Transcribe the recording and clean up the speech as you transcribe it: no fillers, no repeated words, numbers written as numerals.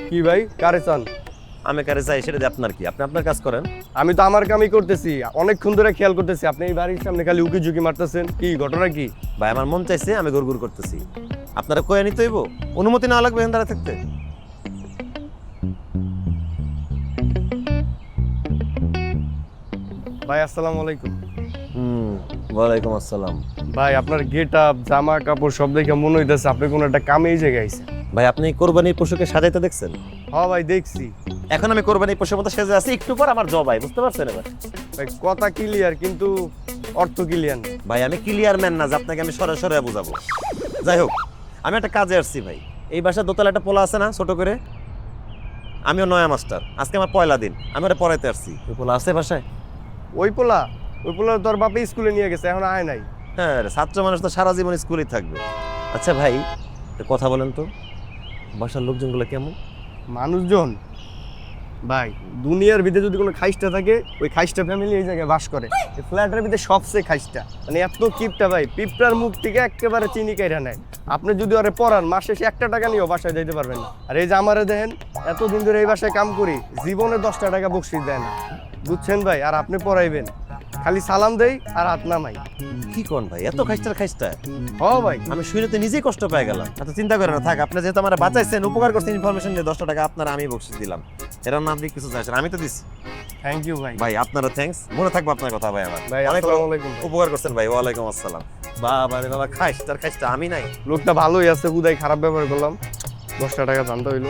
কি ভাই কারে চান? আমি কারে চাই সেটা দিয়ে আপনার কি? আপনি আপনার কাজ করেন। আমি তো আমার কামই করতেছি, অনেকক্ষণ ধরে খেয়াল করতেছি আপনি এই বাড়ির সামনে খালি উকি ঝুঁকি মারতেছেন। কি ঘটনা কি? ভাই আমার মন চাইছে, আমি গুড় করতেছি। আপনারা কয়ে নিতে হইব? অনুমতি নেওয়া লাগবে এখান দাঁড়ায় থাকতে? ভাই আসসালামু আলাইকুম। ওয়ালাইকুম আসসালাম। ভাই আপনার গেট আপ জামা কাপড় সব দেখে মনে হইতেছে আপনি কোনো একটা কামে এই জায়গায় আইছেন। ভাই আপনি কোরবানির পশুকে সাজাইতে দেখছেন? হ্যাঁ ভাই দেখছি। এখন আমি কোরবানির পশুর মতো সেজে আছি, একটু পর আমার জবাই, বুঝতে পারছেন? এবার ভাই কথা ক্লিয়ার কিন্তু অর্থ ক্লিয়ার না। ভাই আমি ক্লিয়ার ম্যান না যে আপনাকে আমি সরাসরি বুঝাবো। যাই হোক, আমি একটা কাজে আসছি ভাই। এই বাসার দোতলা একটা পোলা আছে না ছোট করে, আমিও নয়া মাস্টার, আজকে আমার পয়লা দিন, আমি ওটা পড়াইতে আসছি। ওই পোলা আছে বাসায়? ওই পোলা তোর বাপে স্কুলে নিয়ে গেছে, এখন আয় নাই। হ্যাঁ রে, ছাত্র মানুষ তো সারা জীবন স্কুলেই থাকবে। আচ্ছা ভাই, একটা কথা বলেন তো, বাসার লোকজনগুলো কেমন? মানুষজন ভাই দুনিয়ার ভিতরে যদি কোনো খাইস্টা থাকে ওই খাইস্টা ফ্যামিলি এই জায়গায় বাস করে। এই ফ্ল্যাটের ভিতরে সবচেয়ে খাইস্টা, মানে এত কিপটা ভাই, পিঁপড়ার মুখ থেকে একেবারে চিনি কাইরা নেয়। আপনি যদি ওরে পড়ান মাসে সে 1 টাকা নিয়েও বাসায় যাইতে পারবেন না। আর এই যে আমারে দেখেন, এতদিন ধরে এই বাসায় কাম করি, জীবনে 10 টাকা বকশিস দেয় না, বুঝছেন ভাই? আর আপনি পড়াইবেন, খালি সালাম দেই আর হাত নামাই। কি কোন ভাই, এত খাইস্টা? হ ভাই আমি শুনে তো নিজেই কষ্ট পেয়ে গেলাম। এত চিন্তা করেন না, থাক। আপনি যেহেতু আমার বাঁচাইছেন, উপকার করছেন, ইনফরমেশন দিয়ে 10 টাকা আপনার আমি বকশিস দিলাম। এরকম না আপনি কিছু চাইছেন, আমি তো দিচ্ছি। থ্যাংক ইউ ভাই। ভাই আপনারও থ্যাঙ্কস, মনে থাকবো আপনার কথা ভাই। আমার ভাই অনেক আসসালামু আলাইকুম ভাই। উপকার করছেন ভাই। ওয়ালাইকুম আসসালাম। বাবা রে বাবা, খাইস্টা আমি নাই। লোকটা ভালোই আছে, উদয় খারাপ ব্যবহার করলাম, 10 টাকা জানতে হইলো।